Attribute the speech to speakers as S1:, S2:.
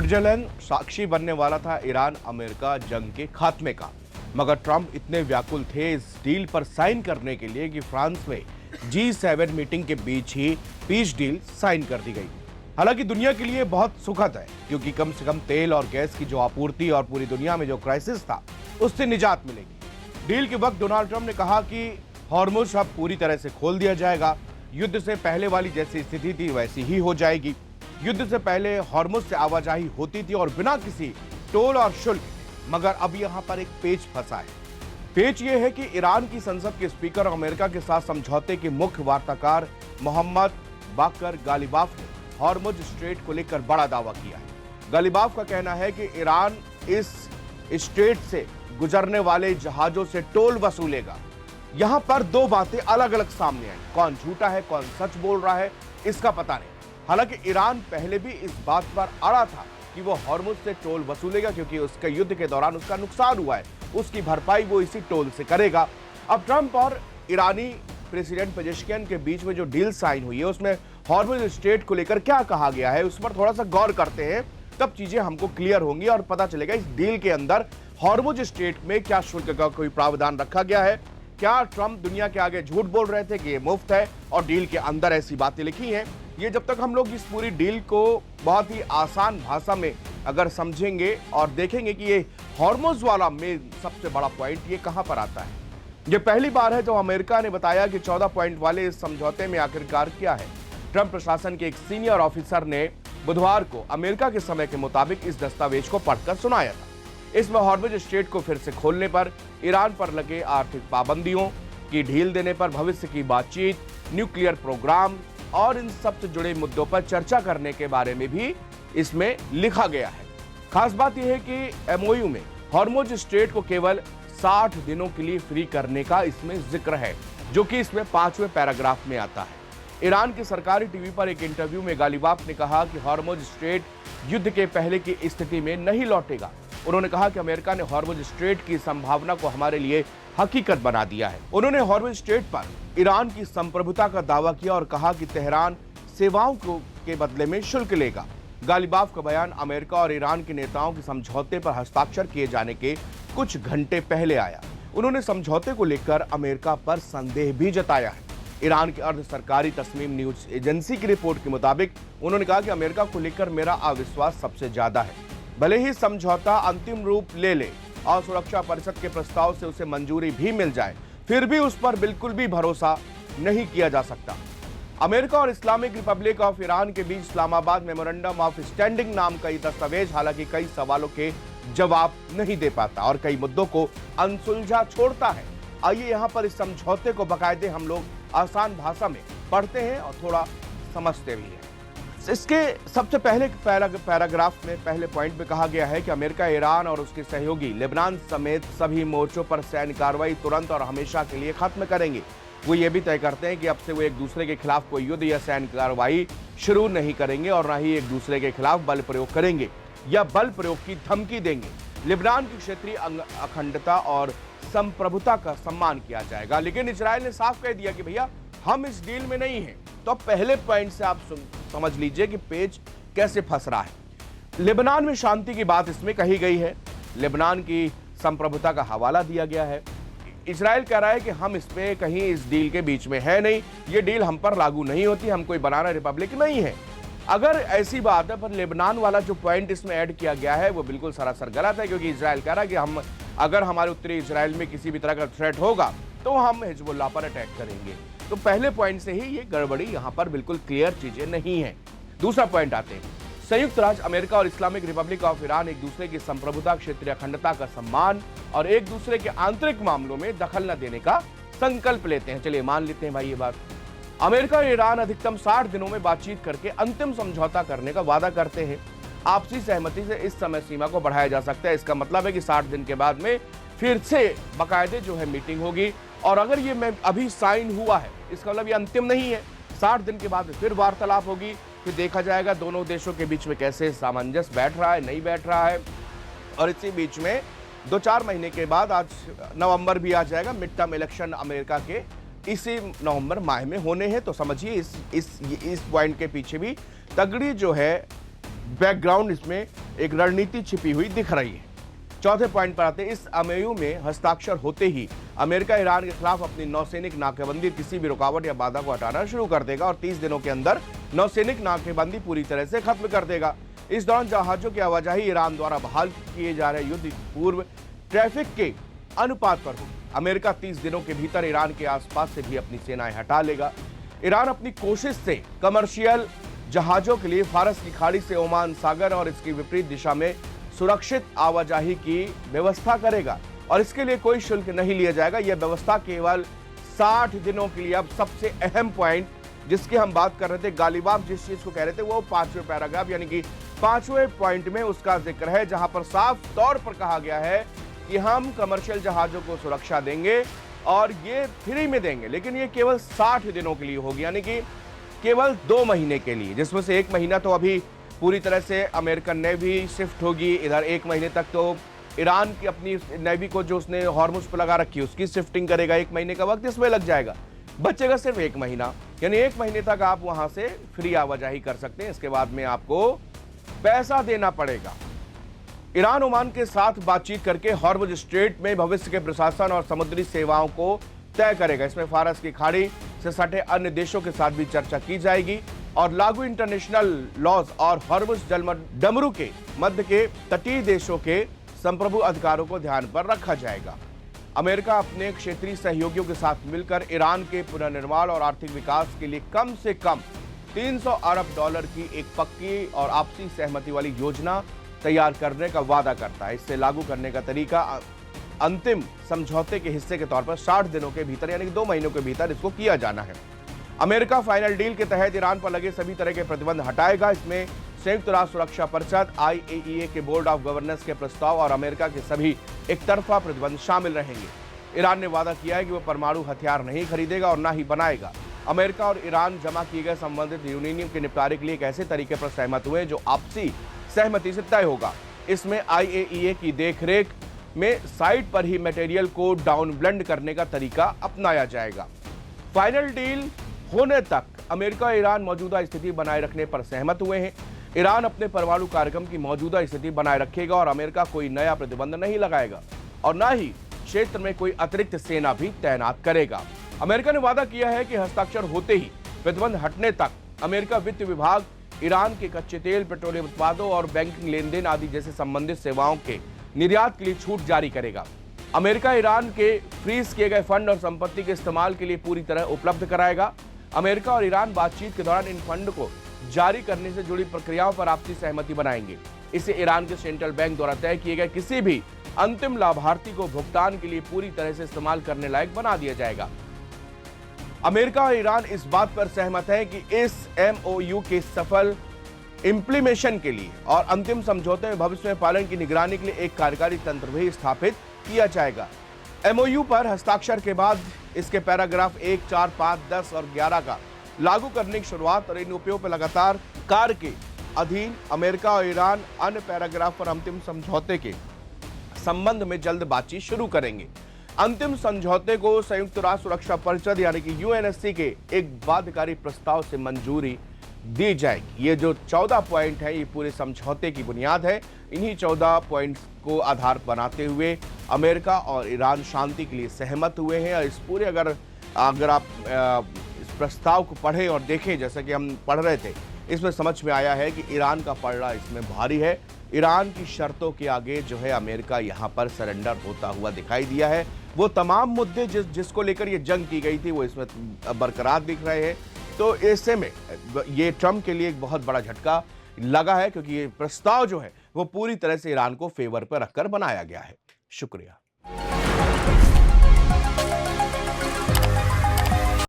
S1: Switzerland साक्षी बनने वाला था ईरान अमेरिका जंग के खात्मे का, मगर ट्रंप इतने व्याकुल थे इस डील पर साइन करने के लिए कि फ्रांस में G7 मीटिंग के बीच ही पीस डील साइन कर दी गई। हालांकि दुनिया के लिए बहुत सुखद है, क्योंकि कम से कम तेल और गैस की जो आपूर्ति और पूरी दुनिया में जो क्राइसिस था उससे निजात मिलेगी। डील के वक्त डोनाल्ड ट्रंप ने कहा कि हॉर्मुज़ अब पूरी तरह से खोल दिया जाएगा, युद्ध से पहले वाली जैसी स्थिति थी वैसी ही हो जाएगी। युद्ध से पहले हॉर्मुज़ से आवाजाही होती थी और बिना किसी टोल और शुल्क, मगर अब यहां पर एक पेच फंसा है। पेच यह है कि ईरान की संसद के स्पीकर और अमेरिका के साथ समझौते के मुख्य वार्ताकार मोहम्मद बाकर गालिबाफ ने हॉर्मुज़ स्ट्रेट को लेकर बड़ा दावा किया है। गालिबाफ का कहना है कि ईरान इस स्ट्रेट से गुजरने वाले जहाजों से टोल वसूलेगा। यहां पर दो बातें अलग अलग सामने आई, कौन झूठा है कौन सच बोल रहा है इसका पता नहीं। हालांकि ईरान पहले भी इस बात पर अड़ा था कि वो हॉर्मुज़ से टोल वसूलेगा, क्योंकि उसके युद्ध के दौरान उसका नुकसान हुआ है, उसकी भरपाई वो इसी टोल से करेगा। अब ट्रंप और ईरानी प्रेसिडेंट पेजेश्कियान के बीच में जो डील साइन हुई है उसमें हॉर्मुज़ स्ट्रेट को लेकर क्या कहा गया है उस पर थोड़ा सा गौर करते हैं, तब चीजें हमको क्लियर होंगी और पता चलेगा इस डील के अंदर हॉर्मुज़ स्ट्रेट में क्या शुल्क का कोई प्रावधान रखा गया है। क्या ट्रंप दुनिया के आगे झूठ बोल रहे थे कि ये मुफ्त है और डील के अंदर ऐसी बातें लिखी हैं? ये जब तक हम लोग इस पूरी डील को बहुत ही आसान भाषा में अगर समझेंगे और देखेंगे कि ये हॉर्मुज़ वाला में सबसे बड़ा पॉइंट ये कहां पर आता है। ये पहली बार है जब अमेरिका ने बताया कि 14 पॉइंट वाले इस समझौते में आखिरकार क्या है। ट्रंप प्रशासन के एक सीनियर ऑफिसर ने बुधवार को अमेरिका के समय के मुताबिक इस दस्तावेज को पढ़कर सुनाया था। इसमें हॉर्मुज़ स्ट्रेट को फिर से खोलने पर, ईरान पर लगे आर्थिक पाबंदियों की ढील देने पर, भविष्य की बातचीत, न्यूक्लियर प्रोग्राम और इन सबसे जुड़े मुद्दों पर चर्चा करने के बारे में भी इसमें लिखा गया है। खास बात यह है कि एमओयू में हॉर्मुज़ स्ट्रेट को केवल 60 दिनों के लिए फ्री करने का इसमें जिक्र है, जो कि इसमें 5वें पैराग्राफ में आता है। ईरान की सरकारी टीवी पर एक इंटरव्यू में गालिबाफ ने कहा कि हॉर्मुज़ स्ट्रेट युद्ध के पहले की स्थिति में नहीं लौटेगा। उन्होंने कहा कि अमेरिका ने हॉर्मुज़ स्ट्रेट की संभावना को हमारे लिए हकीकत बना दिया है। उन्होंने हॉर्मुज़ स्ट्रेट पर ईरान की संप्रभुता का दावा किया और कहा कि तेहरान सेवाओं के बदले में शुल्क लेगा। गालिबाफ का बयान अमेरिका और ईरान के नेताओं के समझौते पर हस्ताक्षर किए जाने के कुछ घंटे पहले आया। उन्होंने समझौते को लेकर अमेरिका पर संदेह भी जताया है। ईरान की अर्ध सरकारी तस्नीम न्यूज एजेंसी की रिपोर्ट के मुताबिक उन्होंने कहा कि अमेरिका को लेकर मेरा अविश्वास सबसे ज्यादा है। भले ही समझौता अंतिम रूप ले ले और सुरक्षा परिषद के प्रस्ताव से उसे मंजूरी भी मिल जाए, फिर भी उस पर बिल्कुल भी भरोसा नहीं किया जा सकता। अमेरिका और इस्लामिक रिपब्लिक ऑफ ईरान के बीच इस्लामाबाद मेमोरेंडम ऑफ स्टैंडिंग नाम का ये दस्तावेज हालांकि कई सवालों के जवाब नहीं दे पाता और कई मुद्दों को अनसुलझा छोड़ता है। आइए यहाँ पर इस समझौते को बाकायदे हम लोग आसान भाषा में पढ़ते हैं और थोड़ा समझते भी हैं। इसके सबसे पहले पैराग्राफ में पहले पॉइंट में कहा गया है कि अमेरिका, ईरान और उसके सहयोगी लेबनान समेत सभी मोर्चों पर सैन्य कार्रवाई तुरंत और हमेशा के लिए खत्म करेंगे। वो ये भी तय करते हैं कि अब से वो एक दूसरे के खिलाफ कोई युद्ध या सैन्य कार्रवाई शुरू नहीं करेंगे और न ही एक दूसरे के खिलाफ बल प्रयोग करेंगे या बल प्रयोग की धमकी देंगे। लेबनान की क्षेत्रीय अखंडता और संप्रभुता का सम्मान किया जाएगा। लेकिन इजराइल ने साफ कह दिया कि भैया हम इस डील में नहीं हैं। तो पहले पॉइंट से आप समझ लीजिए कि पेज कैसे फंस रहा है। लेबनान में शांति की बात इसमें कही गई है, लेबनान की संप्रभुता का हवाला दिया गया है। इजराइल कह रहा है कि हम इसमें कहीं इस डील के बीच में है नहीं, ये डील हम पर लागू नहीं होती, हम कोई बनाना रिपब्लिक नहीं है। अगर ऐसी बात है, पर लेबनान वाला जो पॉइंट इसमें ऐड किया गया है वो बिल्कुल सरासर गलत है, क्योंकि इजराइल कह रहा है कि हम अगर हमारे उत्तरी इजराइल में किसी भी तरह का थ्रेट होगा तो हम हिजबुल्लाह पर अटैक करेंगे। तो पहले पॉइंट से ही ये गड़बड़ी यहाँ पर बिल्कुल क्लियर चीजें नहीं है। दूसरा पॉइंट आते हैं, संयुक्त राज्य अमेरिका और इस्लामिक रिपब्लिक ऑफ ईरान एक दूसरे की संप्रभुता, क्षेत्रीय अखंडता का सम्मान और एक दूसरे के आंतरिक मामलों में दखल न देने का संकल्प लेते हैं। चलिए मान लेते हैं भाई ये बात। अमेरिका और ईरान अधिकतम 60 दिनों में बातचीत करके अंतिम समझौता करने का वादा करते हैं। आपसी सहमति से इस समय सीमा को बढ़ाया जा सकता है। इसका मतलब है कि 60 दिन के बाद में फिर से बाकायदे जो है मीटिंग होगी और अगर ये अभी साइन हुआ है इसका मतलब ये अंतिम नहीं है। 60 दिन के बाद फिर वार्तालाप होगी, फिर देखा जाएगा दोनों देशों के बीच में कैसे सामंजस्य बैठ रहा है, नहीं बैठ रहा है। और इसी बीच में 2-4 महीने के बाद, आज नवंबर भी आ जाएगा, मिड टर्म इलेक्शन अमेरिका के इसी नवंबर माह में होने हैं। तो समझिए इस पॉइंट के पीछे भी तगड़ी जो है बैकग्राउंड, इसमें एक रणनीति छिपी हुई दिख रही है। चौथे पॉइंट पर आते हैं। इस एमओयू में हस्ताक्षर होते ही अमेरिका ईरान के खिलाफ अपनी नौसैनिक नाकेबंदी, किसी भी रुकावट या बाधा को हटाना शुरू कर देगा और 30 दिनों के अंदर नौसैनिक नाकेबंदी पूरी तरह से खत्म कर देगा। इस दौरान जहाजों की आवाजाही ईरान द्वारा बहाल किए जा रहे युद्ध पूर्व ट्रैफिक के अनुपात पर होगी। अमेरिका 30 दिनों के भीतर ईरान के आसपास से भी अपनी सेनाएं हटा लेगा। ईरान अपनी कोशिश से कमर्शियल जहाजों के लिए फारस की खाड़ी से ओमान सागर और इसकी विपरीत दिशा में सुरक्षित आवाजाही की व्यवस्था करेगा और इसके लिए कोई शुल्क नहीं लिया जाएगा। यह व्यवस्था केवल 60 दिनों के लिए। अब सबसे अहम पॉइंट जिसकी हम बात कर रहे थे, गालिबाफ जिस चीज को कह रहे थे, वो 5वें पैराग्राफ यानी कि 5वें पॉइंट में उसका जिक्र है, जहां पर साफ तौर पर कहा गया है कि हम कमर्शियल जहाजों को सुरक्षा देंगे और ये फ्री में देंगे, लेकिन ये केवल 60 दिनों के लिए होगी, यानी कि केवल 2 महीने के लिए, जिसमें से 1 महीना तो अभी पूरी तरह से अमेरिकन नेवी शिफ्ट होगी। इधर 1 महीने तक तो ईरान की अपनी नेवी को जो उसने हॉर्मुज पर लगा रखी है उसकी शिफ्टिंग करेगा। 1 महीने का वक्त इसमें लग जाएगा, बचेगा सिर्फ 1 महीना, यानी 1 महीने तक आप वहां से फ्री आवाजाही कर सकते हैं। इसके बाद में आपको पैसा देना पड़ेगा। ईरान ओमान के साथ बातचीत करके हॉर्मुज स्ट्रेट में भविष्य के प्रशासन और समुद्री सेवाओं को तय करेगा। इसमें फारस की खाड़ी से सटे अन्य देशों के साथ भी चर्चा की जाएगी और लागू इंटरनेशनल लॉज और हॉर्मुज डमरू के मध्य के तटीय देशों के संप्रभु अधिकारों को ध्यान पर रखा जाएगा। अमेरिका अपने क्षेत्रीय सहयोगियों के साथ मिलकर ईरान के पुनर्निर्माण और आर्थिक विकास के लिए कम से कम $300 अरब की एक पक्की और आपसी सहमति वाली योजना तैयार करने का वादा करता है। इससे लागू करने का तरीका अंतिम समझौते के हिस्से के तौर पर 60 दिनों के भीतर यानी कि 2 महीनों के भीतर इसको किया जाना है। अमेरिका फाइनल डील के तहत ईरान पर लगे सभी तरह के प्रतिबंध हटाएगा। इसमें संयुक्त राष्ट्र सुरक्षा परिषद IAEA के बोर्ड ऑफ गवर्नर्स के प्रस्ताव और अमेरिका के सभी एक तरफा प्रतिबंध शामिल रहेंगे। ईरान ने वादा किया है कि वह परमाणु हथियार नहीं खरीदेगा और न ही बनाएगा। अमेरिका और ईरान जमा किए गए संबंधित यूरेनियम के निपटारे के लिए एक ऐसे तरीके पर सहमत हुए जो आपसी सहमति से तय होगा। इसमें IAEA की देखरेख में साइट पर ही मटेरियल को डाउन ब्लेंड करने का तरीका अपनाया जाएगा। फाइनल डील होने तक अमेरिका और ईरान मौजूदा स्थिति बनाए रखने पर सहमत हुए हैं। ईरान अपने परमाणु कार्यक्रम की मौजूदा स्थिति बनाए रखेगा और अमेरिका कोई नया प्रतिबंध नहीं लगाएगा और न ही क्षेत्र में कोई अतिरिक्त सेना भी तैनात करेगा। अमेरिका ने वादा किया है कि हस्ताक्षर होते ही प्रतिबंध हटने तक अमेरिका वित्त विभाग ईरान के कच्चे तेल, पेट्रोलियम उत्पादों और बैंकिंग लेन देन आदि जैसे संबंधित सेवाओं के निर्यात के लिए छूट जारी करेगा। अमेरिका ईरान के फ्रीज किए गए फंड और संपत्ति के इस्तेमाल के लिए पूरी तरह उपलब्ध कराएगा। अमेरिका और ईरान बातचीत के दौरान इन फंड को जारी करने से जुड़ी प्रक्रियाओं पर आपसी सहमति बनाएंगे। इसे ईरान के सेंट्रल बैंक द्वारा तय किए गए किसी भी अंतिम लाभार्थी को भुगतान के लिए पूरी तरह से इस्तेमाल करने लायक बना दिया जाएगा। अमेरिका और ईरान इस बात पर सहमत है कि इस MOU के सफल इंप्लीमेशन के लिए और अंतिम समझौते में भविष्य में पालन की निगरानी के लिए एक कार्यकारी तंत्र भी स्थापित किया जाएगा। MOU पर हस्ताक्षर के बाद इसके पैराग्राफ 1, 4, 5, 10 और 11 का लागू करने की शुरुआत और इन उपायों पर लगातार कार्य के अधीन अमेरिका और ईरान अन्य पैराग्राफ पर अंतिम समझौते के संबंध में जल्द बातचीत शुरू करेंगे। अंतिम समझौते को संयुक्त राष्ट्र सुरक्षा परिषद यानी कि UNSC के एक बाध्यकारी प्रस्ताव से मंजूरी दी जाएगी। ये जो 14 पॉइंट है ये पूरे समझौते की बुनियाद है। इन्हीं 14 पॉइंट्स को आधार बनाते हुए अमेरिका और ईरान शांति के लिए सहमत हुए हैं। और इस पूरे अगर आप इस प्रस्ताव को पढ़ें और देखें, जैसा कि हम पढ़ रहे थे, इसमें समझ में आया है कि ईरान का पलड़ा इसमें भारी है। ईरान की शर्तों के आगे जो है अमेरिका यहाँ पर सरेंडर होता हुआ दिखाई दिया है। वो तमाम मुद्दे जिसको लेकर ये जंग की गई थी वो इसमें बरकरार दिख रहे हैं। तो ऐसे में ये ट्रंप के लिए एक बहुत बड़ा झटका लगा है, क्योंकि ये प्रस्ताव जो है वो पूरी तरह से ईरान को फेवर पर रखकर बनाया गया है। शुक्रिया।